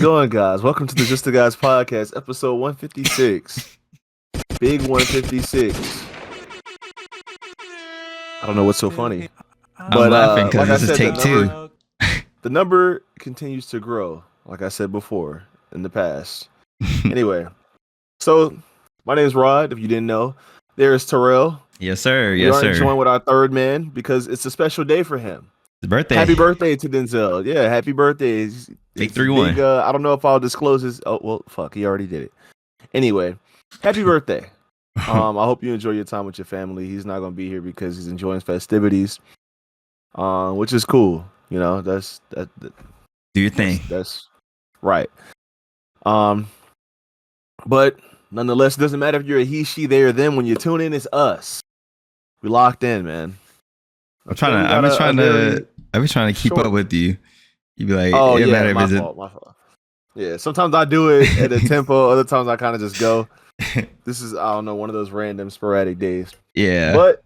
going, guys? Welcome to the Just the Guys podcast, episode 156. Big 156. I don't know what's so funny. I'm laughing because like this I is said, take two. the number continues to grow, like I said before in the past. Anyway, so my name is Rod, if you didn't know. There's Terrell. Yes, sir. We Yes, aren't sir. joined with our third man because it's a special day for him. His birthday. Happy birthday to Denzel. Yeah, happy birthday. Big It's 3-1. I don't know if I'll disclose his. Oh, well, fuck. He already did it. Anyway, happy birthday. I hope you enjoy your time with your family. He's not going to be here because he's enjoying festivities, which is cool. You know, that's Do your thing. That's right. But nonetheless, it doesn't matter if you're a he, she, they, or them. When you tune in, it's us. We locked in, man. I've been trying to keep up with you. You be like, oh yeah, matter my if fault. Yeah, sometimes I do it at a tempo. Other times I kind of just go. This is, I don't know, one of those random sporadic days. Yeah. But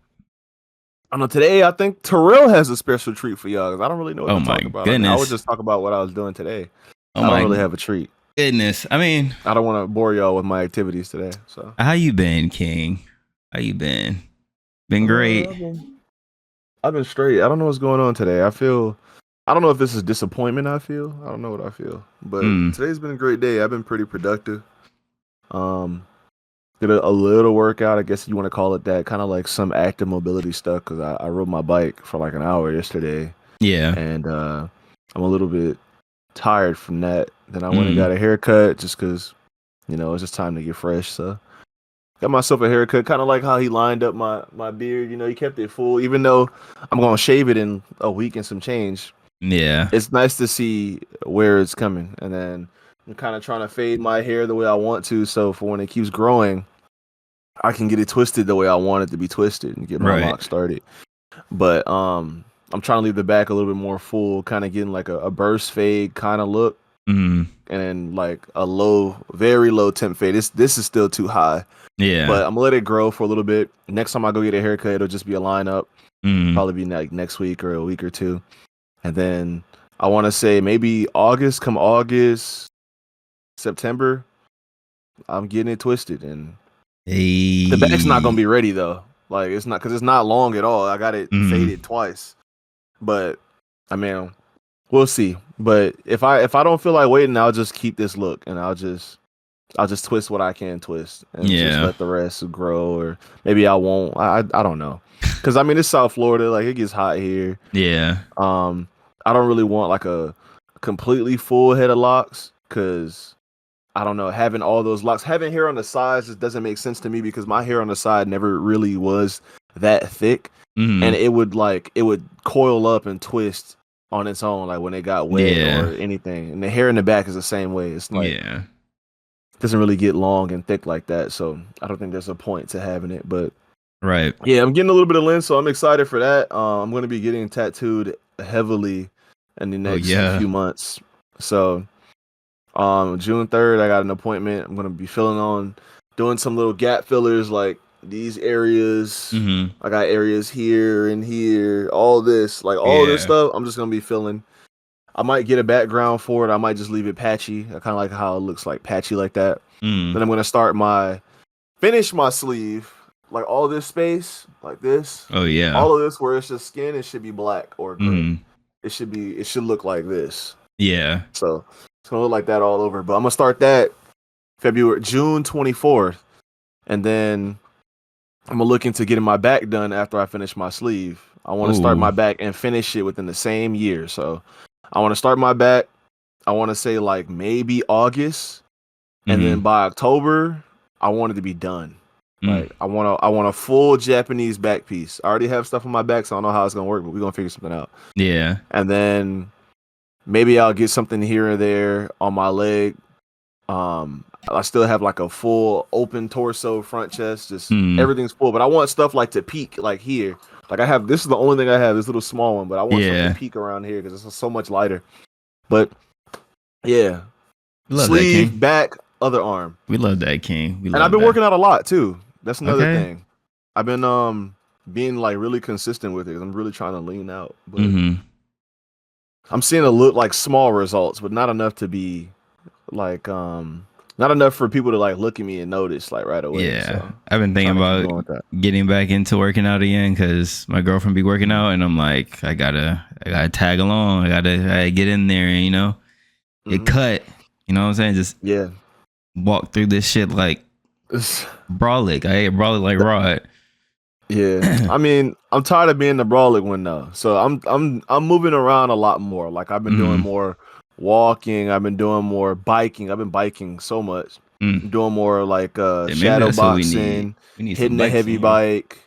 I don't know. Today, I think Terrell has a special treat for y'all because I don't really know what to talk about. Goodness. I would just talk about what I was doing today. Oh I don't really have a treat. Goodness. I mean, I don't want to bore y'all with my activities today. So, how you been, King? How you been? Been great. I've been straight. I don't know what's going on today. I don't know if this is disappointment. I don't know what I feel, but today's been a great day. I've been pretty productive. Did a little workout, I guess you want to call it that, kind of like some active mobility stuff because I rode my bike for like an hour yesterday. Yeah. And I'm a little bit tired from that. Then I went and got a haircut just because, you know, it's just time to get fresh. So got myself a haircut, kind of like how he lined up my beard. You know, he kept it full, even though I'm going to shave it in a week and some change. Yeah. It's nice to see where it's coming. And then I'm kind of trying to fade my hair the way I want to. So for when it keeps growing, I can get it twisted the way I want it to be twisted and get my lock started. But I'm trying to leave the back a little bit more full, kind of getting like a burst fade kind of look. And then like a very low temp fade. This is still too high. Yeah. But I'm gonna let it grow for a little bit. Next time I go get a haircut, it'll just be a lineup. Probably be like next week or a week or two. And then I want to say maybe come August, September, I'm getting it twisted. And the back's not going to be ready, though. Like, it's not, because it's not long at all. I got it faded twice. But, I mean, we'll see. But if I don't feel like waiting, I'll just keep this look. And I'll just twist what I can twist. And just let the rest grow. Or maybe I won't. I don't know. Because, I mean, it's South Florida. Like, it gets hot here. Yeah. I don't really want like a completely full head of locks because I don't know, having all those locks, having hair on the sides just doesn't make sense to me because my hair on the side never really was that thick, and it would coil up and twist on its own like when it got wet or anything. And the hair in the back is the same way. It's like it doesn't really get long and thick like that, so I don't think there's a point to having it. But yeah, I'm getting a little bit of length, so I'm excited for that. I'm going to be getting tattooed heavily in the next few months. So June 3rd, I got an appointment. I'm going to be doing some little gap fillers like these areas. I got areas here and here, all this stuff. I'm just going to be filling. I might get a background for it. I might just leave it patchy. I kind of like how it looks like patchy like that. Then I'm going to finish my sleeve. Like all this space, like this. Oh yeah. All of this where it's just skin, it should be black or gray. It should look like this. Yeah. So it's gonna look like that all over. But I'm gonna start that June 24th. And then I'm gonna look into getting my back done after I finish my sleeve. I want to start my back and finish it within the same year. So I want to start my back. I want to say like maybe August. And then by October, I want it to be done. Like I want a full Japanese back piece. I already have stuff on my back, so I don't know how it's gonna work, but we're gonna figure something out. Yeah. And then maybe I'll get something here or there on my leg. I still have like a full open torso, front chest, just everything's full. But I want stuff like to peak like here. Like this is the only thing I have, this little small one, but I want something to peak around here because it's so much lighter. But yeah. Sleeve, back, other arm. We love that, King. And I've been working out a lot too. That's another thing. I've been being like really consistent with it. I'm really trying to lean out. But I'm seeing like small results, but not enough to be like not enough for people to like look at me and notice like right away. Yeah, So I've been thinking about getting back into working out again because my girlfriend be working out, and I'm like, I gotta tag along. I gotta get in there and get cut. You know what I'm saying? Just walk through this shit like brolic. I ate brolic like Rod. Yeah, I mean, I'm tired of being the brolic one though. So I'm moving around a lot more. Like I've been doing more walking. I've been doing more biking. I've been biking so much. I'm doing more like shadow boxing, hitting the heavy bike.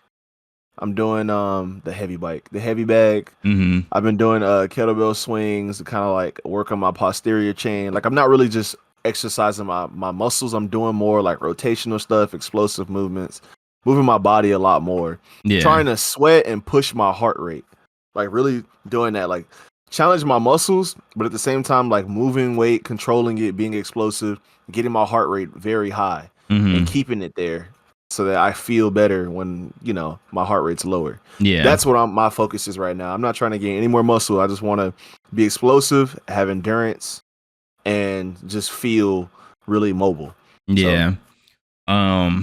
I'm doing the heavy bike, the heavy bag. I've been doing kettlebell swings to kind of like work on my posterior chain. Like I'm not really just exercising my muscles. I'm doing more like rotational stuff, explosive movements, moving my body a lot more. Trying to sweat and push my heart rate. Like really doing that, like challenge my muscles, but at the same time like moving weight, controlling it, being explosive, getting my heart rate very high and keeping it there so that I feel better when, my heart rate's lower. Yeah. That's what my focus is right now. I'm not trying to gain any more muscle. I just want to be explosive, have endurance, and just feel really mobile. Yeah. So,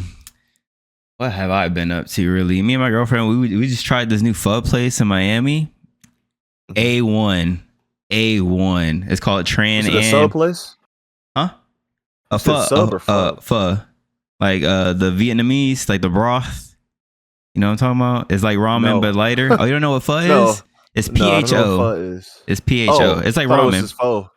what have I been up to really? Me and my girlfriend, we just tried this new pho place in Miami. A1. It's called Tran. Is it a sub place? Huh? A pho. Pho. Like the Vietnamese, like the broth. You know what I'm talking about? It's like ramen but lighter. Oh, you don't know what pho is? It's PHO. I don't know what pho is. It's PHO. Oh, it's like ramen. It's pho.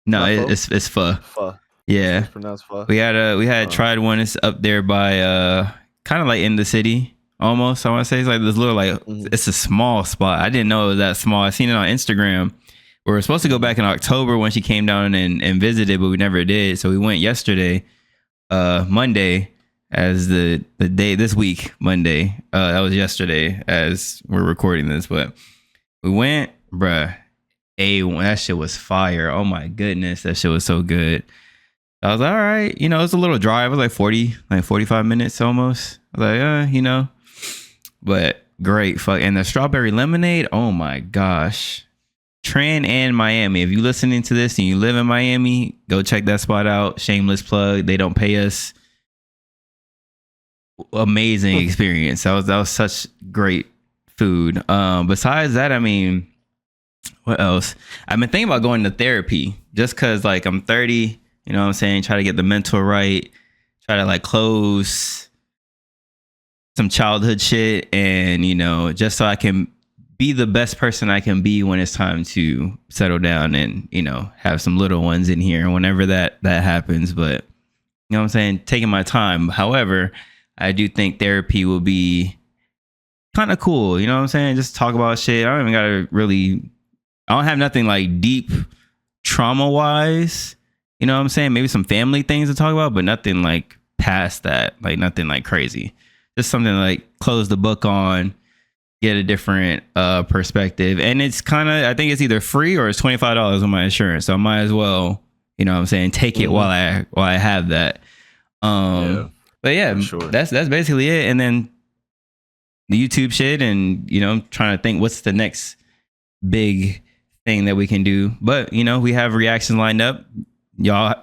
No, it's pho. Pho. Yeah. It's pronounced pho. We had tried one. It's up there by kind of like in the city almost. I want to say it's like this little like it's a small spot. I didn't know it was that small. I seen it on Instagram. We were supposed to go back in October when she came down and visited, but we never did. So we went yesterday. Monday as the day this week, Monday. That was yesterday as we're recording this, but we went, bruh. That shit was fire. Oh my goodness, that shit was so good. I was like, all right, it's a little drive. It was like 45 minutes almost. I was like, but great. And the strawberry lemonade, oh my gosh. Tran and Miami. If you listening to this and you live in Miami, go check that spot out. Shameless plug. They don't pay us. Amazing experience. That was such great food. Besides that, I mean, what else? I've been thinking about going to therapy just because like I'm 30, you know what I'm saying? Try to get the mental right. Try to like close some childhood shit and, just so I can be the best person I can be when it's time to settle down and, have some little ones in here whenever that happens. But, you know what I'm saying? Taking my time. However, I do think therapy will be kind of cool. You know what I'm saying? Just talk about shit. I don't have nothing like deep trauma wise. You know what I'm saying? Maybe some family things to talk about, but nothing like past that, like nothing like crazy. Just something like close the book on, get a different perspective. And it's kind of, I think it's either free or it's $25 on my insurance. So I might as well, you know what I'm saying, take it while I have that. But yeah, sure. That's basically it. And then the YouTube shit and, trying to think what's the next big thing that we can do. But, we have reactions lined up. Y'all,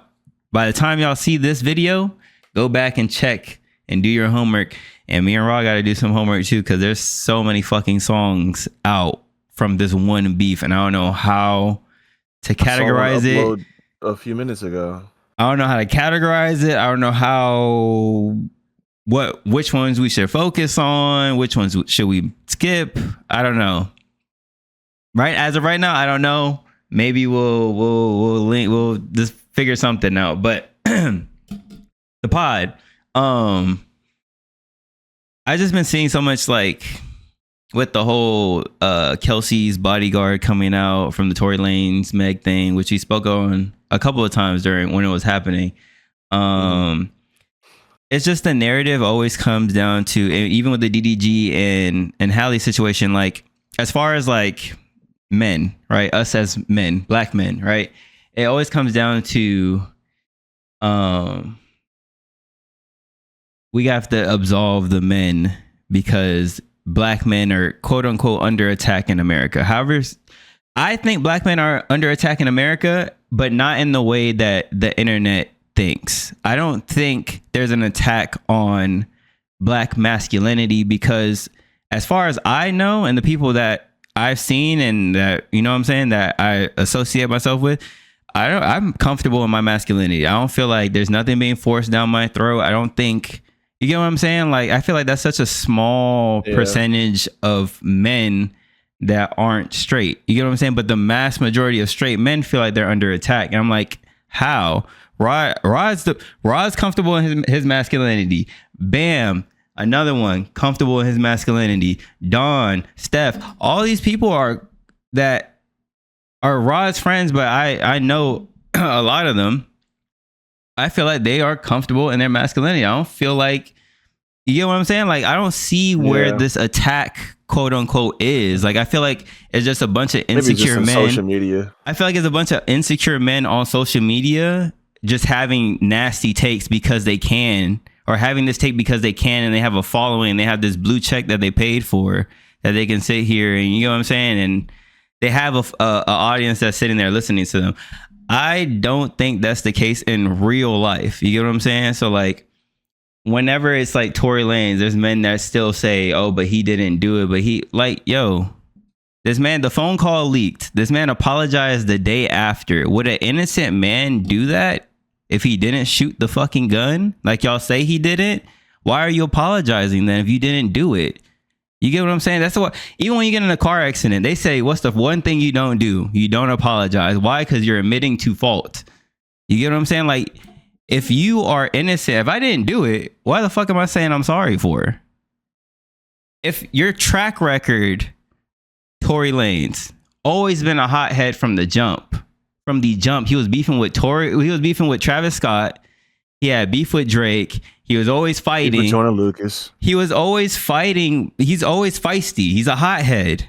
by the time y'all see this video, go back and check and do your homework. And me and Raw got to do some homework too, because there's so many fucking songs out from this one beef, and I don't know how to categorize it. A few minutes ago, I don't know how to categorize it. I don't know which ones we should focus on, which ones should we skip. I don't know. Right as of right now, I don't know. Maybe we'll just figure something out. But the pod, I just been seeing so much like with the whole Kelsey's bodyguard coming out from the Tory Lanez Meg thing, which he spoke on a couple of times during when it was happening. It's just the narrative always comes down to, even with the DDG and Halle situation, like as far as like men, right? Us as men, black men, right? It always comes down to we have to absolve the men because black men are quote unquote under attack in America. However, I think black men are under attack in America but not in the way that the internet thinks. I don't think there's an attack on black masculinity, because as far as I know, and the people that I've seen and that, you know what I'm saying, that I associate myself with, I'm comfortable in my masculinity. I don't feel like there's nothing being forced down my throat. I don't think, you get what I'm saying? Like, I feel like that's such a small percentage of men that aren't straight. You get what I'm saying? But the mass majority of straight men feel like they're under attack. And I'm like, how? Rod's comfortable in his masculinity. Bam, another one comfortable in his masculinity. Don, Steph, all these people are Rod's friends, but I know a lot of them. I feel like they are comfortable in their masculinity. I don't feel like, you get what I'm saying? Like, I don't see where this attack, quote unquote, is. Like, I feel like it's just a bunch of insecure men. Social media. I feel like it's a bunch of insecure men on social media just having nasty takes because they can, or having this take because they can, and they have a following, they have this blue check that they paid for, that they can sit here and, you know what I'm saying, and they have a audience that's sitting there listening to them. I don't think that's the case in real life. You get what I'm saying? So like, whenever it's like Tory Lanez, there's men that still say, oh, but he didn't do it. But he, like, yo, this man, the phone call leaked. This man apologized the day after. Would an innocent man do that if he didn't shoot the fucking gun? Like y'all say he didn't? Why are you apologizing then if you didn't do it? You get what I'm saying? That's what, even when you get in a car accident, they say, what's the one thing you don't do? You don't apologize. Why? Because you're admitting to fault. You get what I'm saying? Like, if you are innocent, if I didn't do it, why the fuck am I saying I'm sorry for? If your track record, Tory Lanez, always been a hothead from the jump. From the jump, he was beefing with Travis Scott. He had beef with Drake. He was always fighting. Jonah Lucas. He was always fighting. He's always feisty. He's a hothead.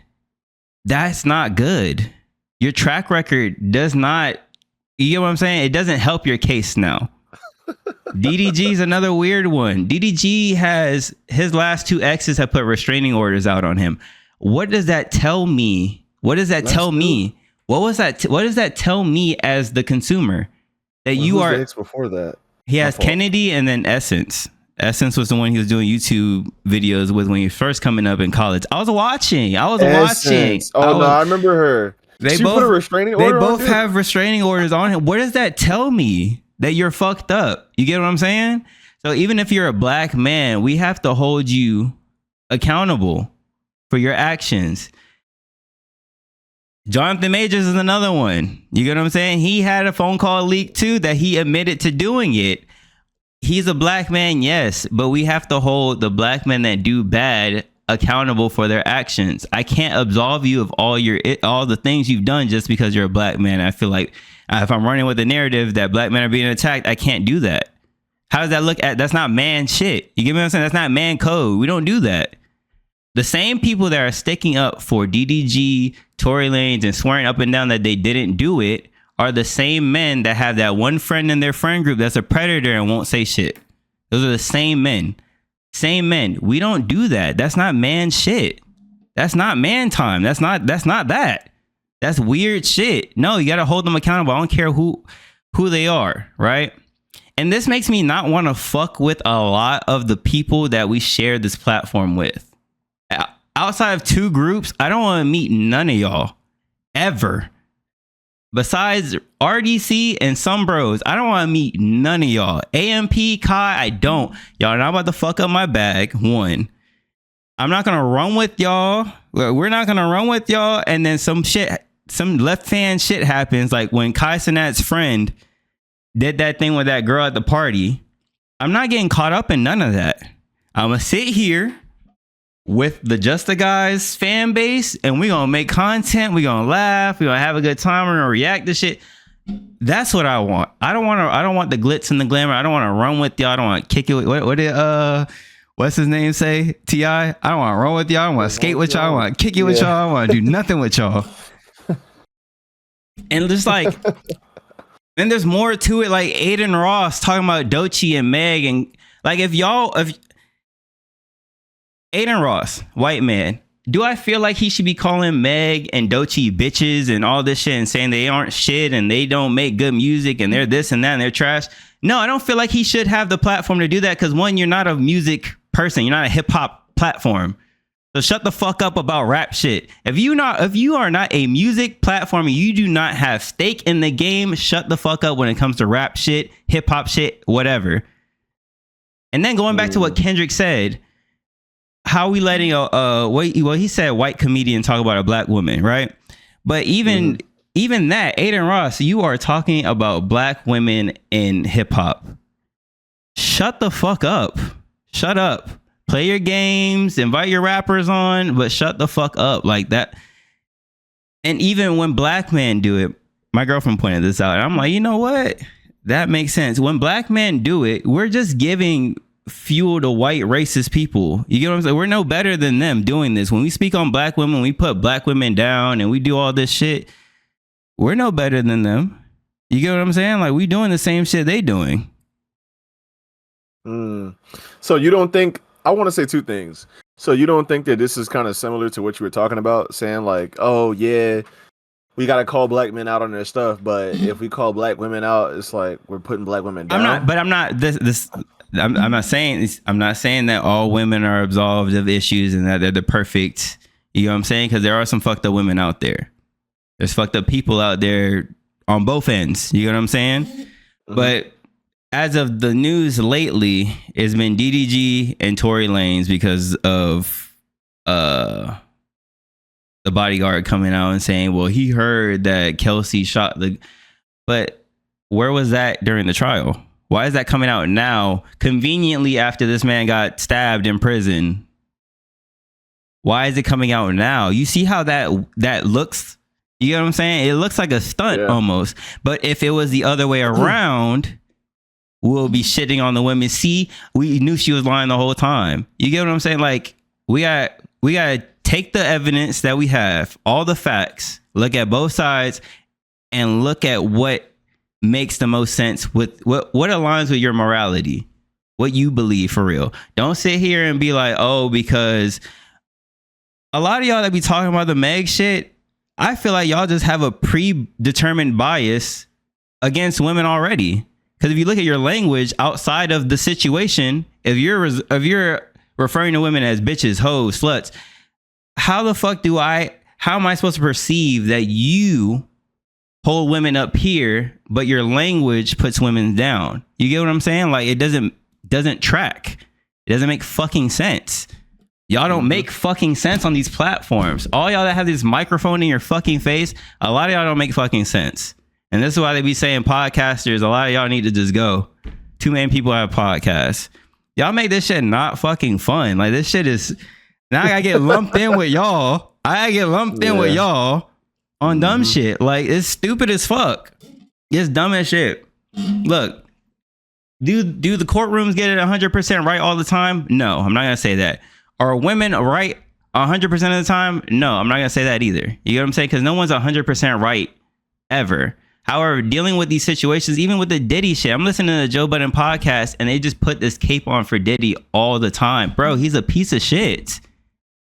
That's not good. Your track record does not, you get what I'm saying? It doesn't help your case now. DDG is another weird one. DDG has, his last two exes have put restraining orders out on him. What does that tell me? What does that tell me? What does that tell me as the consumer? That you are. The ex before that? He has Kennedy and then Essence. Essence was the one he was doing YouTube videos with when he was first coming up in college. I was watching. Oh no, I remember her. They both have restraining orders on him. What does that tell me? That you're fucked up. You get what I'm saying? So even if you're a black man, we have to hold you accountable for your actions. Jonathan Majors is another one. You get what I'm saying? He had a phone call leak too that he admitted to doing it. He's a black man, yes, but we have to hold the black men that do bad accountable for their actions. I can't absolve you of all the things you've done just because you're a black man. I feel like if I'm running with the narrative that black men are being attacked, I can't do that. How does that look at? That's not man shit. You get what I'm saying? That's not man code. We don't do that. The same people that are sticking up for DDG, Tory Lanez, and swearing up and down that they didn't do it are the same men that have that one friend in their friend group that's a predator and won't say shit. Those are the same men. Same men. We don't do that. That's not man shit. That's not man time. That's not that. That's weird shit. No, you got to hold them accountable. I don't care who they are, right? And this makes me not want to fuck with a lot of the people that we share this platform with. Outside of two groups, I don't want to meet none of y'all ever. Besides RDC and some bros, I don't want to meet none of y'all. AMP, Kai, I don't. Y'all are not about to fuck up my bag. One, I'm not going to run with y'all. We're not going to run with y'all. And then some left fan shit happens. Like when Kai Cenat's friend did that thing with that girl at the party. I'm not getting caught up in none of that. I'm going to sit here with the Just the Guys fan base and we're going to make content. We're going to laugh. We're going to have a good time. We're going to react to shit. That's what I want. I don't want the glitz and the glamour. I don't want to run with y'all. I don't want to kick it with, what did what's his name say? T.I. I don't want to run with y'all. I don't want to skate with y'all. I want to kick it with y'all. I want to do nothing with y'all. And just like, then there's more to it. Like Aiden Ross talking about Doechii and Meg, and like if Aiden Ross, white man, do I feel like he should be calling Meg and Doechii bitches and all this shit and saying they aren't shit and they don't make good music and they're this and that and they're trash? No, I don't feel like he should have the platform to do that because, one, you're not a music person. You're not a hip hop platform. So shut the fuck up about rap shit. If you are not a music platform and you do not have stake in the game, shut the fuck up when it comes to rap shit, hip hop shit, whatever. And then going back to what Kendrick said, how we letting he said white comedian talk about a black woman, right? But even that, Aiden Ross, you are talking about black women in hip hop. Shut the fuck up. Shut up. Play your games, invite your rappers on, but shut the fuck up like that. And even when black men do it, my girlfriend pointed this out, and I'm like, you know what? That makes sense. When black men do it, we're just giving fuel to white racist people. You get what I'm saying? We're no better than them doing this. When we speak on black women, we put black women down and we do all this shit. We're no better than them. You get what I'm saying? Like, we doing the same shit they doing. So you don't think, I want to say two things. So you don't think that this is kind of similar to what you were talking about, saying like, oh yeah, we got to call black men out on their stuff, but if we call black women out, it's like we're putting black women down. I'm not saying that all women are absolved of issues and that they're the perfect, you know what I'm saying? Because there are some fucked up women out there. There's fucked up people out there on both ends. You know what I'm saying? Mm-hmm. But as of the news lately, it's been DDG and Tory Lanez because of the bodyguard coming out and saying, well, he heard that Kelsey shot the... But where was that during the trial? Why is that coming out now, conveniently after this man got stabbed in prison? Why is it coming out now? You see how that looks? You know what I'm saying? It looks like a stunt almost. But if it was the other way around, we'll be shitting on the women. See, we knew she was lying the whole time. You get what I'm saying? Like, we got to take the evidence that we have, all the facts, look at both sides, and look at what makes the most sense with what aligns with your morality, what you believe for real. Don't sit here and be like, oh, because a lot of y'all that be talking about the Meg shit, I feel like y'all just have a predetermined bias against women already. Because if you look at your language outside of the situation, if you're referring to women as bitches, hoes, sluts, how am I supposed to perceive that you hold women up here, but your language puts women down? You get what I'm saying? Like, it doesn't track. It doesn't make fucking sense. Y'all don't make fucking sense on these platforms. All y'all that have this microphone in your fucking face, a lot of y'all don't make fucking sense. And this is why they be saying podcasters, a lot of y'all need to just go. Too many people have podcasts. Y'all make this shit not fucking fun. Like, this shit is... Now I gotta get lumped in with y'all. With y'all on dumb shit. Like, it's stupid as fuck. It's dumb as shit. Look, do the courtrooms get it 100% right all the time? No, I'm not gonna say that. Are women right 100% of the time? No, I'm not gonna say that either. You know what I'm saying? Because no one's 100% right ever. However, dealing with these situations, even with the Diddy shit, I'm listening to the Joe Budden podcast and they just put this cape on for Diddy all the time. Bro, he's a piece of shit.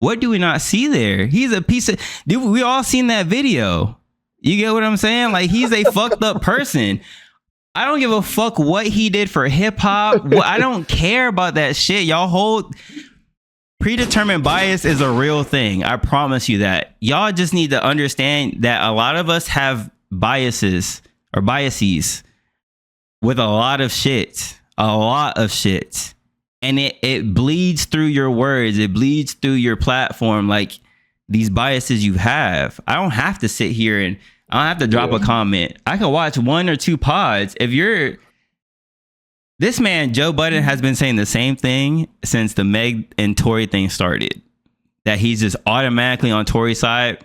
What do we not see there? He's a piece of... Dude, we all seen that video. You get what I'm saying? Like, he's a fucked up person. I don't give a fuck what he did for hip hop. I don't care about that shit. Y'all hold... Predetermined bias is a real thing. I promise you that. Y'all just need to understand that a lot of us have biases with a lot of shit. And it bleeds through your words. It bleeds through your platform. Like, these biases you have. I don't have to sit here and I don't have to drop a comment. I can watch 1 or 2 pods. This man, Joe Budden, has been saying the same thing since the Meg and Tory thing started. That he's just automatically on Tory's side.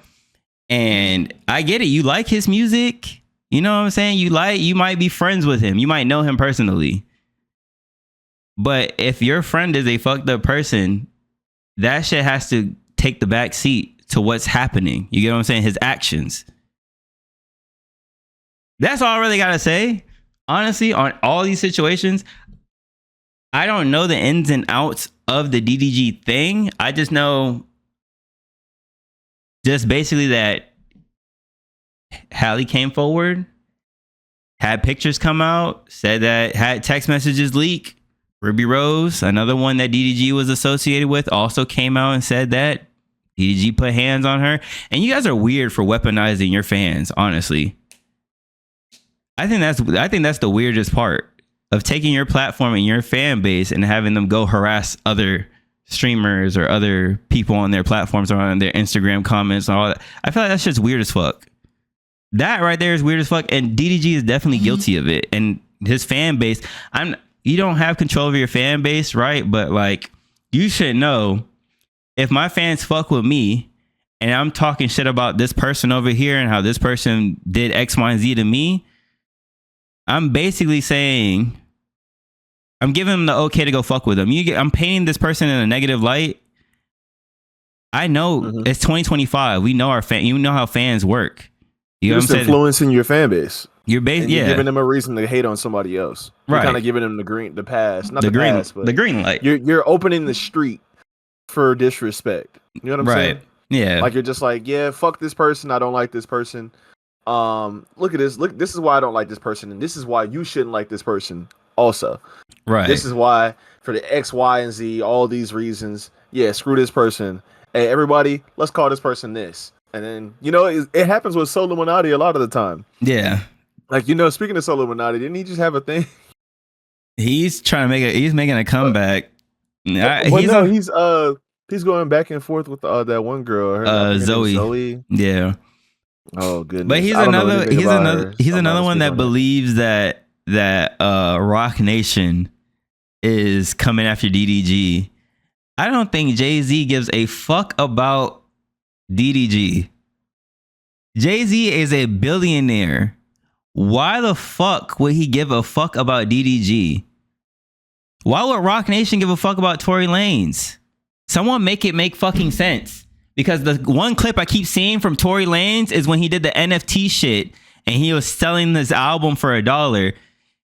And I get it. You like his music. You know what I'm saying? You might be friends with him. You might know him personally. But if your friend is a fucked up person, that shit has to take the back seat to what's happening. You get what I'm saying? His actions. That's all I really got to say. Honestly, on all these situations, I don't know the ins and outs of the DDG thing. I just know Just basically that Halle came forward, had pictures come out, said that had text messages leak. Ruby Rose, another one that DDG was associated with, also came out and said that DDG put hands on her. And you guys are weird for weaponizing your fans, honestly. I think that's the weirdest part of taking your platform and your fan base and having them go harass other streamers or other people on their platforms or on their Instagram comments and all that. I feel like that's just weird as fuck. That right there is weird as fuck, and DDG is definitely guilty of it. And his fan base, you don't have control of your fan base, right? But like, you should know, if my fans fuck with me and I'm talking shit about this person over here and how this person did X, Y, and Z to me, I'm basically saying, I'm giving them the okay to go fuck with them. I'm painting this person in a negative light. I know it's 2025. We know you know how fans work. You're just influencing your fan base. You're giving them a reason to hate on somebody else. You're right. Kind of giving them the green light. You're opening the street for disrespect. You know what I'm saying? Yeah. Like, you're just like, yeah, fuck this person. I don't like this person. Look at this. Look, this is why I don't like this person, and this is why you shouldn't like this person also. Right. This is why, for the X, Y, and Z, all these reasons. Yeah, screw this person. Hey, everybody, let's call this person this. And then, it happens with Illuminati a lot of the time. Yeah. Like, speaking of Illuminati, didn't he just have a thing? He's trying to he's making a comeback. He's going back and forth with that one girl. Zoe. Yeah. Oh goodness. But he's another one that believes that Rock Nation is coming after DDG. I don't think Jay-Z gives a fuck about DDG. Jay-Z is a billionaire. Why the fuck would he give a fuck about DDG? Why would Rock Nation give a fuck about Tory Lanez? Someone make it make fucking sense. Because the one clip I keep seeing from Tory Lanez is when he did the NFT shit and he was selling this album for $1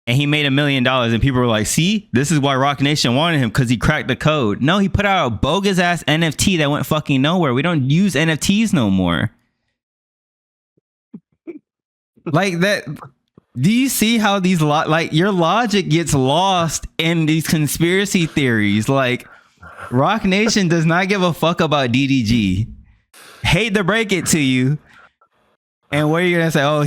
and he made $1 million, and people were like, see, this is why Rock Nation wanted him, because he cracked the code. No, he put out a bogus ass NFT that went fucking nowhere. We don't use NFTs no more. Like that. Do you see how these your logic gets lost in these conspiracy theories? Like, Rock Nation does not give a fuck about DDG. Hate to break it to you. And what are you gonna say? Oh,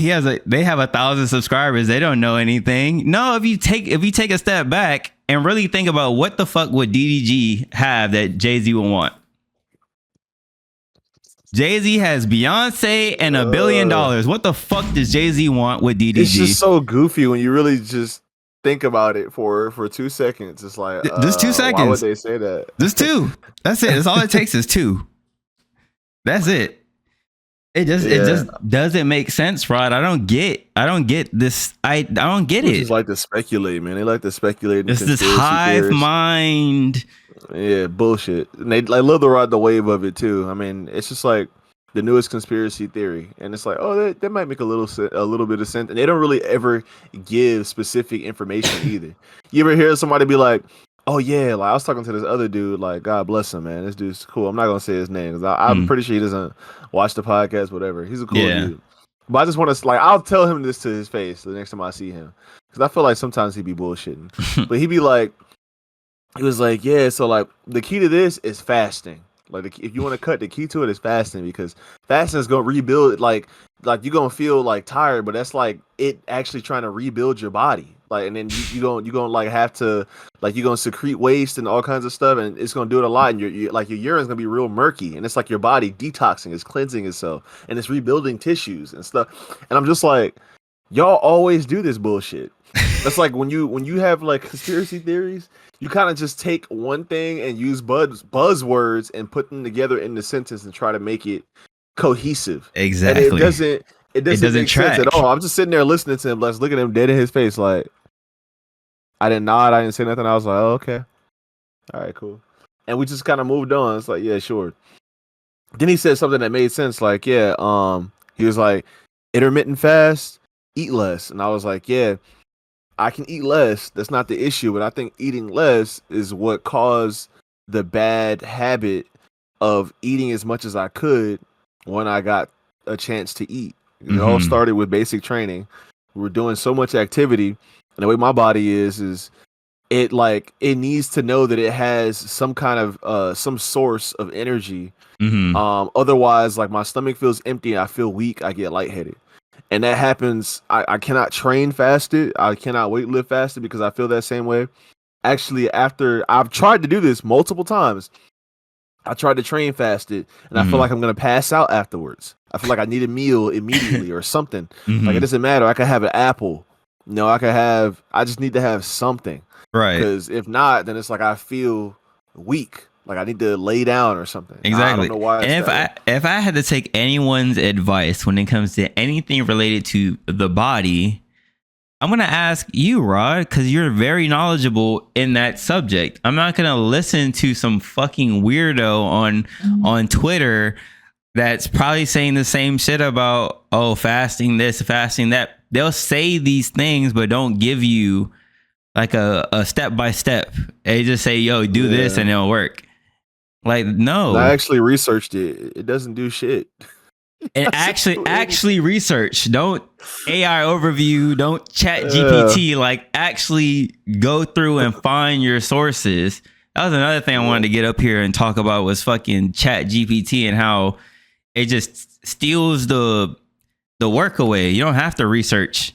they have 1,000 subscribers. They don't know anything. No, if you take a step back and really think about what the fuck would DDG have that Jay-Z would want. Jay-Z has Beyonce and $1 billion. What the fuck does Jay-Z want with DDG? It's just so goofy when you really just think about it for 2 seconds. It's like, just 2 seconds. Why would they say that? Just 2. That's it. That's all it takes is 2. That's it. It just doesn't make sense, Rod. I don't get this. I don't get it. They just like to speculate, man. They like to speculate. It's this hive mind. Yeah, bullshit. And they love to ride the wave of it too. I mean, it's just like the newest conspiracy theory, and it's like, oh, that might make a little bit of sense. And they don't really ever give specific information either. You ever hear somebody be like, oh yeah, like I was talking to this other dude, like, God bless him, man. This dude's cool. I'm not gonna say his name because I'm pretty sure he doesn't watch the podcast, whatever. He's a cool dude. But I just want to, like, I'll tell him this to his face the next time I see him, because I feel like sometimes he'd be bullshitting. But he'd be like, he was like, yeah, so like the key to this is fasting. Like, if you want to cut, the key to it is fasting, because fasting is gonna rebuild. Like you're gonna feel like tired, but that's like it actually trying to rebuild your body. Like, and then you gonna like have to, like, you're gonna secrete waste and all kinds of stuff, and it's gonna do it a lot. And your like your urine's gonna be real murky, and it's like your body detoxing, it's cleansing itself, and it's rebuilding tissues and stuff. And I'm just like, y'all always do this bullshit. That's like when you have like conspiracy theories, you kind of just take one thing and use buzzwords and put them together in the sentence and try to make it cohesive. Exactly. And it doesn't make sense at all. I'm just sitting there listening to him, let's look at him dead in his face, like, I didn't nod, I didn't say nothing. I was like, oh, okay. All right, cool. And we just kind of moved on. It's like, yeah, sure. Then he said something that made sense, like, yeah, he was like, intermittent fast, eat less. And I was like, yeah, I can eat less. That's not the issue. But I think eating less is what caused the bad habit of eating as much as I could when I got a chance to eat. It all Mm-hmm. started with basic training. We were doing so much activity, and the way my body is it like it needs to know that it has some kind of some source of energy. Mm-hmm. Otherwise, like my stomach feels empty, I feel weak, I get lightheaded. And that happens. I cannot train fasted. I cannot weight lift fasted because I feel that same way. Actually, after I've tried to do this multiple times, I tried to train fasted, and I feel Mm-hmm. like I'm gonna pass out afterwards. I feel like I need a meal immediately or something. Like it Mm-hmm. doesn't matter. I could have an apple. No, I could have. I just need to have something. Right. Because if not, then it's like I feel weak. Like I need to lay down or something. I don't Exactly. know why it's And that way. if I had to take anyone's advice when it comes to anything related to the body, I'm gonna ask you, Rod, because you're very knowledgeable in that subject. I'm not gonna listen to some fucking weirdo on Twitter that's probably saying the same shit about fasting this, fasting that. They'll say these things, but don't give you like a step by step. They just say, "Yo, do this," Yeah. and it'll work. Like, And I no. actually researched it. It doesn't do shit. And Doesn't do anything. actually research. Don't AI overview, don't chat Yeah. GPT, like actually go through and find your sources. That was another thing I wanted to get up here and talk about was fucking chat GPT and how it just steals the work away. You don't have to research.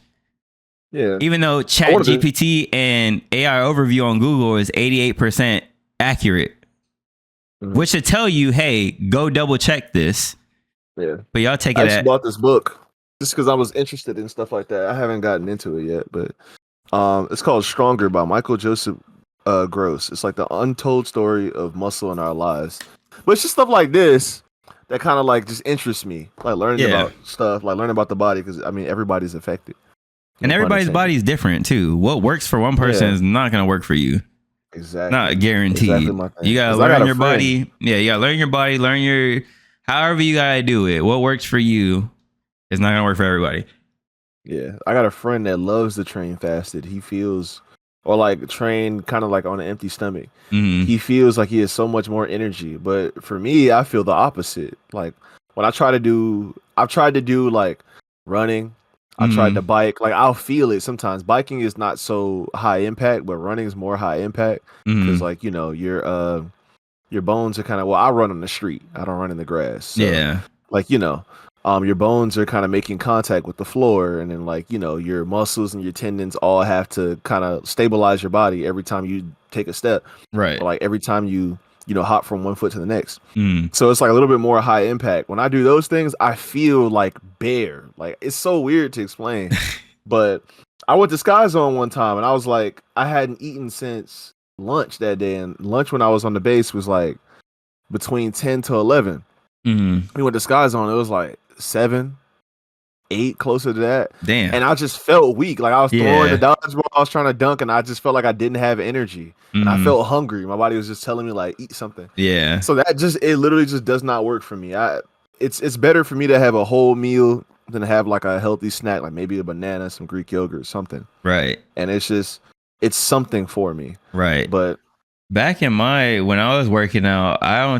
Yeah. Even though I chat wanted to. GPT and AI overview on Google is 88% accurate, Mhm. which should tell you, hey, go double check this. Yeah. But y'all take I it actually at bought this book just because I was interested in stuff like that. I haven't gotten into it yet, but it's called Stronger by Michael Joseph Gross. It's like the untold story of muscle in our lives. But it's just stuff like this that kind of like just interests me, like learning yeah. about stuff, like learning about the body, because I mean everybody's affected. And No pun everybody's intended. body is different too. What works for one person Yeah, is not going to work for you. exactly, Not exactly guaranteed. my thing. You got to Because I got learn a your friend. body. Yeah, you got to learn your body, learn your, however you got to do it. What works for you is not going to work for everybody. Yeah, I got a friend that loves to train fasted. He feels, or like train kind of like on an empty stomach. Mm-hmm. He feels like he has so much more energy. But for me, I feel the opposite. Like when I've tried to do like running. I tried to Mm-hmm. bike. Like I'll feel it sometimes. Biking is not so high impact, but running is more high impact because Mm-hmm. like your bones are kind of, well, I run on the street. I don't run in the grass. So Yeah. like, your bones are kind of making contact with the floor, and then like, your muscles and your tendons all have to kind of stabilize your body every time you take a step, Right. or like every time you hop from one foot to the next. Mm. So it's like a little bit more high impact. When I do those things, I feel like bare. Like it's so weird to explain. But I went to Sky Zone one time and I was like, I hadn't eaten since lunch that day, and lunch when I was on the base was like between 10 to 11. Mm-hmm. We went to Sky Zone, it was like 7, 8, closer to that. Damn. And I just felt weak. Like I was throwing the Yeah. dodgeball, I was trying to dunk, and I just felt like I didn't have energy. And I Mm-hmm. felt hungry. My body was just telling me like eat something. Yeah. So it literally just does not work for me. It's better for me to have a whole meal than to have like a healthy snack, like maybe a banana, some Greek yogurt, something. Right. And it's something for me. Right. But Back in when I was working out, I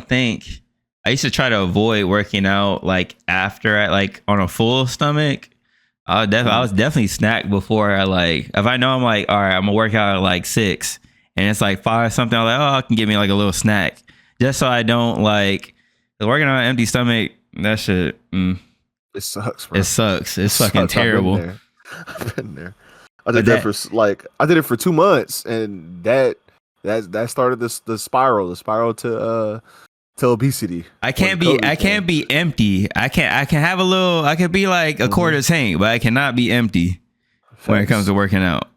used to try to avoid working out like after like on a full stomach. I was definitely snack before I like, if I know I'm like, all right, I'm gonna work out at like 6 and it's like 5 something, I'm like, oh, I can give me like a little snack just so I don't like working on an empty stomach. That shit, it sucks, bro. it sucks. It It's fucking sucks. I've been terrible. there. I've been there. But I did it for 2 months, and that started the spiral to obesity. I When I COVID can't came. be empty. I can have a little, I can be like a quarter tank, but I cannot be empty when it comes Facts. to working out.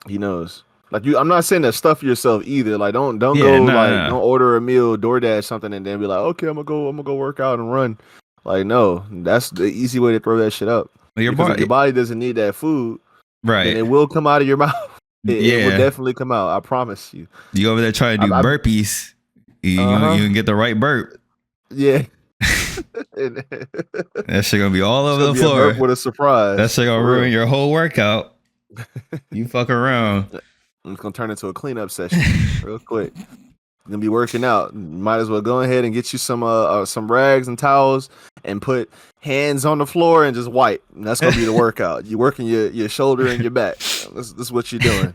He knows. Like I'm not saying to stuff yourself either. Like don't Yeah, go no, like no. don't order a meal, DoorDash something, and then be like, okay, I'm gonna go work out and run. Like no, that's the easy way to throw that shit up. Your Because if your body, body doesn't need that food, then right? it will come out of your mouth. It will Yeah, definitely come out. I promise you. you over there trying to do I burpees, uh huh. you can get the right burp. Yeah. That shit gonna be all It's over gonna the be a burp floor. with a That surprise shit gonna for ruin real. your whole workout. You fuck around. It's gonna turn into a cleanup session real quick. gonna be working out. Might as well go ahead and get you some rags and towels and put hands on the floor and just wipe. And that's gonna be the workout. You working your shoulder and your back. This is what you're doing.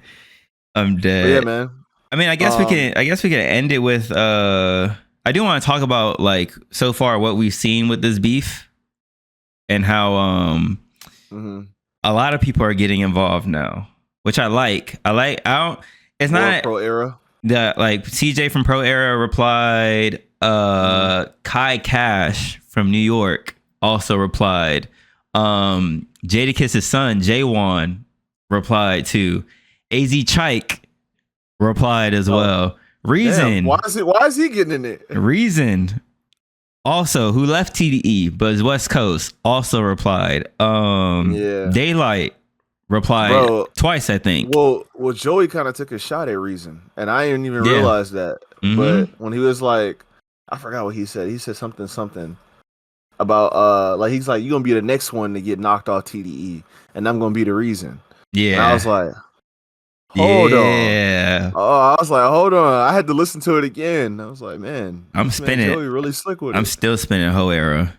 I'm dead. But yeah, man. I mean, I guess we can end it with I do want to talk about like so far what we've seen with this beef and how a lot of people are getting involved now, which I like. It's More not Pro Era. that like CJ from Pro Era replied. Kai Cash from New York also replied. Jadakiss's son Jaywan replied to. AZ Chike replied as well. Reason. Damn, why is he getting in it? Reason. Also, who left TDE but is West Coast, also replied. Daylight replied twice, I think. Well, Joey kind of took a shot at Reason, and I didn't even realize that. But when he was like, I forgot what he said. He said something about like he's like, you're gonna be the next one to get knocked off TDE, and I'm gonna be the reason. Yeah. And I was like, hold on. Oh, I was like, hold on. I had to listen to it again. I was like, man, I'm spinning. Joey really slick with it. I'm still spinning whole era.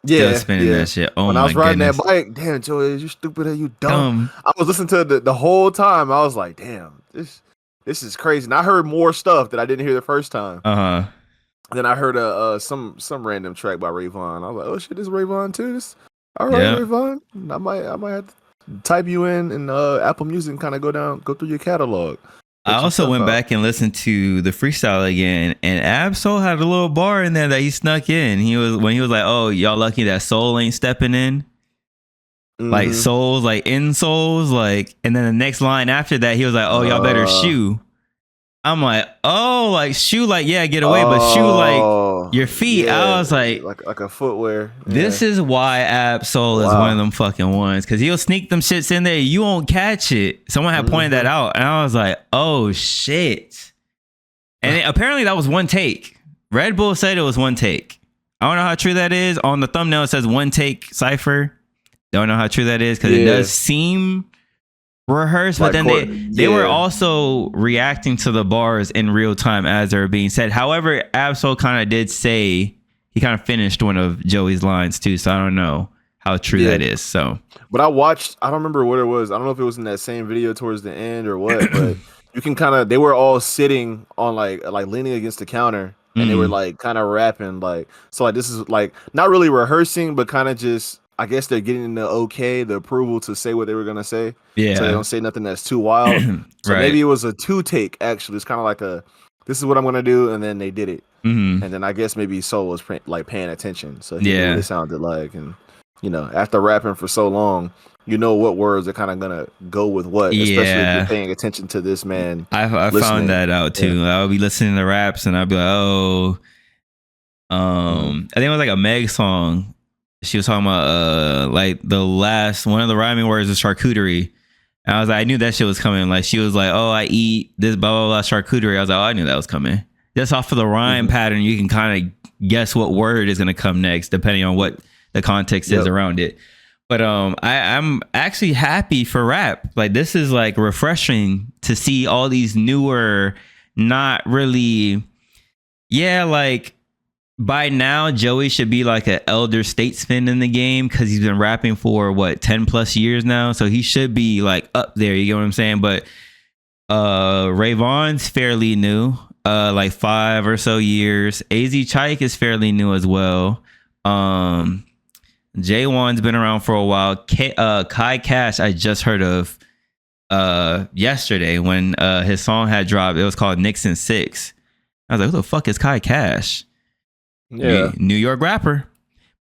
Yeah, still spinning that shit. Oh, when my I was riding goodness. that bike, damn, Joey, you stupid and you dumb. I was listening to it the whole time. I was like, damn, this is crazy. And I heard more stuff that I didn't hear the first time. Then I heard some random track by Rayvon. I was like, oh shit, this is Rayvon too. This all right, Rayvon. I might have to type you in Apple Music and kind of go through your catalog. I also went back and listened to the freestyle again, and Ab-Soul had a little bar in there that he snuck in. He was like, "Oh, y'all lucky that Soul ain't stepping in." Like souls, like in souls, like, and then the next line after that, he was like, "Oh, y'all better shoe." I'm like, "Oh, like shoe, like yeah, get away, but shoe like your feet." I was like a footwear. This is why Ab-Soul is one of them fucking ones, because he'll sneak them shits in there. You won't catch it. Someone had pointed that out, and I was like, "Oh shit!" And apparently that was one take. Red Bull said it was one take. I don't know how true that is. On the thumbnail it says one take cipher. Don't know how true that is, because it does seem rehearsed, but then they were also reacting to the bars in real time as they were being said. However, Ab-Soul kind of did say he kind of finished one of Joey's lines too, so I don't know how true that is. So, but I don't remember what it was. I don't know if it was in that same video towards the end or what, but you can kind of, they were all sitting on like leaning against the counter, and they were like kind of rapping like, so like this is like not really rehearsing, but kind of just, I guess they're getting the approval to say what they were gonna say. Yeah. So they don't say nothing that's too wild. So maybe it was a 2-take actually. It's kind of like this is what I'm gonna do, and then they did it. And then I guess maybe Soul was like paying attention, so he knew what it sounded like. And you know, after rapping for so long, you know what words are kind of gonna go with what, especially if you're paying attention to this man. I found that out too. I'll be listening to raps and I'll be like, I think it was like a Meg song. She was talking about like the last one of the rhyming words is charcuterie. And I was like, I knew that shit was coming. Like she was like, oh, I eat this blah blah blah charcuterie. I was like, oh, I knew that was coming. Just off of the rhyme pattern, you can kind of guess what word is gonna come next, depending on what the context is around it. But I'm actually happy for rap. Like this is like refreshing to see all these newer, not really, like. By now, Joey should be like an elder statesman in the game, because he's been rapping for 10 plus years now. So he should be like up there. You get what I'm saying? But Rayvon's fairly new, like 5 or so years. AZ Chike is fairly new as well. J1's been around for a while. Kai Cash, I just heard of yesterday when his song had dropped. It was called Nixon 6. I was like, who the fuck is Kai Cash? Yeah, New York rapper.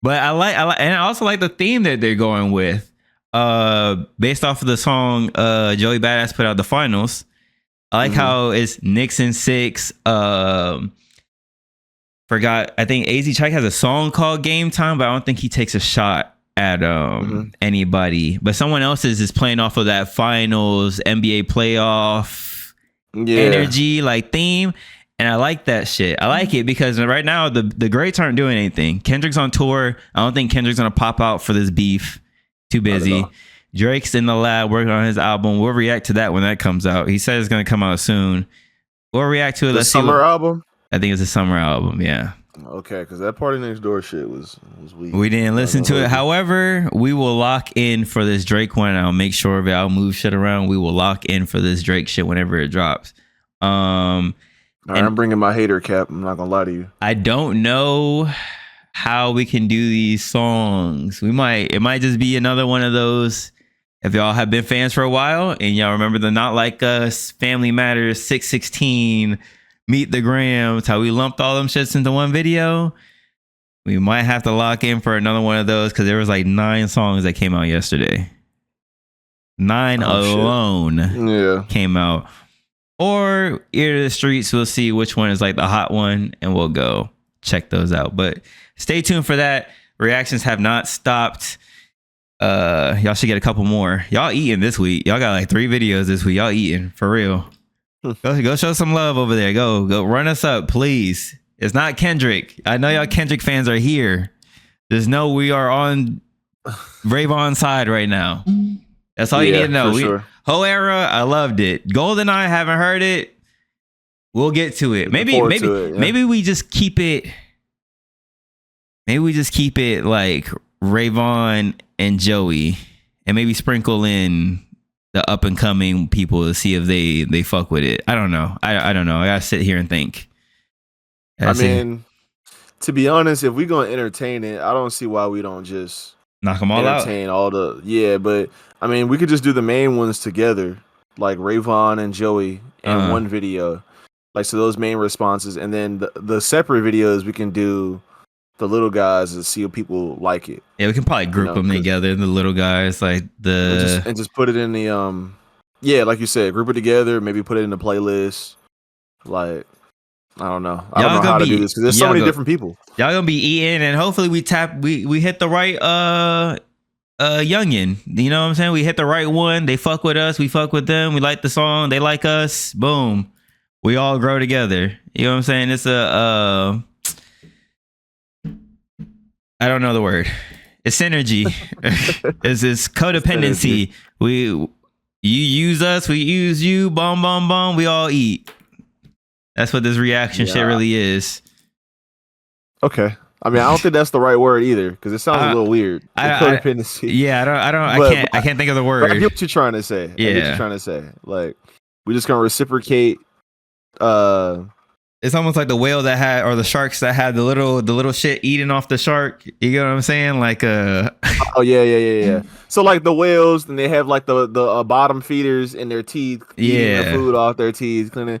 But I like, and I also like the theme that they're going with, based off of the song Joey Badass put out, The Finals. I like how it's Nixon 6. Forgot, I think AZ Chike has a song called Game Time, but I don't think he takes a shot at anybody. But someone else's is playing off of that Finals NBA playoff energy, like theme. And I like that shit. I like it because right now the greats aren't doing anything. Kendrick's on tour. I don't think Kendrick's gonna pop out for this beef. Too busy. Drake's in the lab working on his album. We'll react to that when that comes out. He said it's gonna come out soon. We'll react to it. The summer album. I think it's a summer album. Yeah. Okay, because that Party Next Door shit was weak. We didn't listen to it. However, we will lock in for this Drake one. I'll make sure of it. I'll move shit around. We will lock in for this Drake shit whenever it drops. All right, I'm bringing my hater cap. I'm not gonna lie to you. I don't know how we can do these songs. It might just be another one of those. If y'all have been fans for a while and y'all remember the Not Like Us, Family Matters, 616, Meet the Grams, how we lumped all them shits into one video, we might have to lock in for another one of those because there was like 9 songs that came out yesterday. 9 alone came out. Or Ear to the Streets, we'll see which one is like the hot one and we'll go check those out. But stay tuned for that. Reactions have not stopped. Y'all should get a couple more. Y'all eating this week. Y'all got like 3 videos this week. Y'all eating for real. Go show some love over there. Go run us up, please. It's not Kendrick. I know y'all Kendrick fans are here. Just know we are on Rayvon's side right now. That's all you need to know. Sure. Whole era, I loved it. Golden Eye, haven't heard it. We'll get to it. Maybe we just keep it. Maybe we just keep it like Rayvon and Joey, and maybe sprinkle in the up and coming people to see if they fuck with it. I don't know. I don't know. I gotta sit here and think. To be honest, if we gonna entertain it, I don't see why we don't just knock them all out. But I mean, we could just do the main ones together, like Rayvon and Joey in one video, like so those main responses, and then the separate videos we can do the little guys and see if people like it. Yeah, we can probably group them together. The little guys, like and just put it in the like you said, group it together. Maybe put it in the playlist. Like I don't know. I don't know how to do this because there's so many different people. Y'all gonna be eating, and hopefully we hit the right youngin. You know what I'm saying? We hit the right one. They fuck with us. We fuck with them. We like the song. They like us. Boom. We all grow together. You know what I'm saying? It's I don't know the word. It's synergy. It's codependency. You use us, we use you. Bomb, bomb, bomb. We all eat. That's what this reaction shit really is. Okay. I mean, I don't think that's the right word either because it sounds a little weird. Codependency. I can't think of the word. I get what you're trying to say. Yeah. I get what you're trying to say. Like, we're just gonna reciprocate. It's almost like the whale that had, or the sharks that had the little shit eating off the shark. You get what I'm saying? Like Oh yeah. So like the whales, then they have like the bottom feeders in their teeth, eating the food off their teeth. I get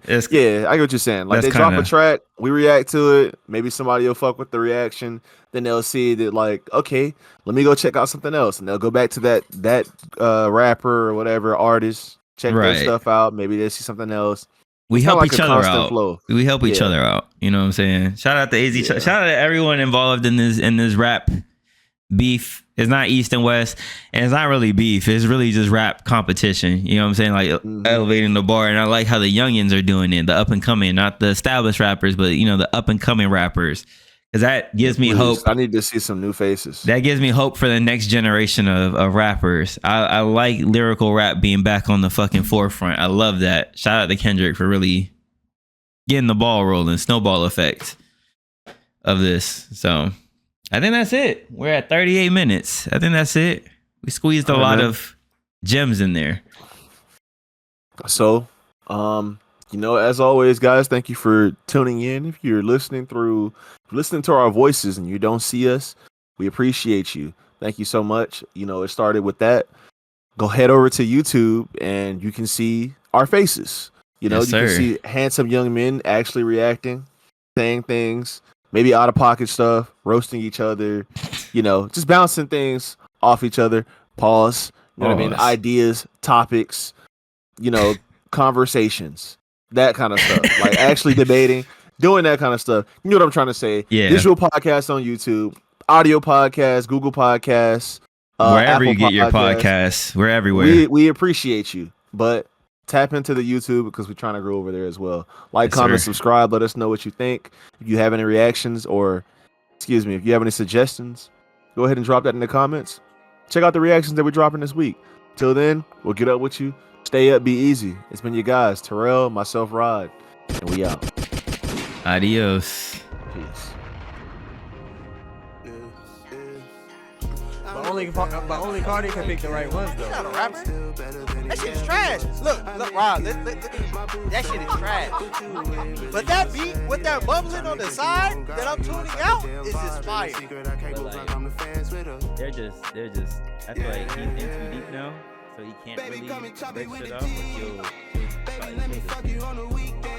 what you're saying. Like they drop a track, we react to it. Maybe somebody will fuck with the reaction. Then they'll see that like, okay, let me go check out something else, and they'll go back to that rapper or whatever artist, check their stuff out. Maybe they'll see something else. We help each other out. We help each other out. You know what I'm saying? Shout out to AZ. Yeah. Shout out to everyone involved in this rap beef. It's not East and West, and it's not really beef. It's really just rap competition. You know what I'm saying? Like elevating the bar. And I like how the youngins are doing it, the up and coming, not the established rappers, but the up and coming rappers. Because that gives me hope. I need to see some new faces. That gives me hope for the next generation of rappers. I like lyrical rap being back on the fucking forefront. I love that. Shout out to Kendrick for really getting the ball rolling. Snowball effect of this. So I think that's it. We're at 38 minutes. I think that's it. We squeezed a lot of gems in there. So, as always, guys, thank you for tuning in. If you're listening to our voices and you don't see us, we appreciate you. Thank you so much. It started with that. Go head over to YouTube and you can see our faces. You can see handsome young men actually reacting, saying things, maybe out of pocket stuff, roasting each other, just bouncing things off each other. Pause. You know what I mean? Ideas, topics, conversations. That kind of stuff, like actually debating, doing that kind of stuff. You know what I'm trying to say? Yeah. Visual podcast on YouTube, audio podcast, Google Podcasts, wherever Apple you get your podcasts, we're everywhere. We appreciate you, but tap into the YouTube because we're trying to grow over there as well. Like, comment, subscribe. Let us know what you think. If you have any reactions if you have any suggestions, go ahead and drop that in the comments. Check out the reactions that we're dropping this week. Till then, we'll get up with you. Stay up, be easy. It's been your guys, Terrell, myself, Rod, and we out. Adios. Peace. But only Cardi can pick the right ones though. He's not a rapper. That shit is trash. Look, Rob, that shit is trash. But that beat with that bubbling on the side that I'm tuning out is just fire. Like, they're just. I feel like he's in too deep now, so he can't really break shit off. But he'll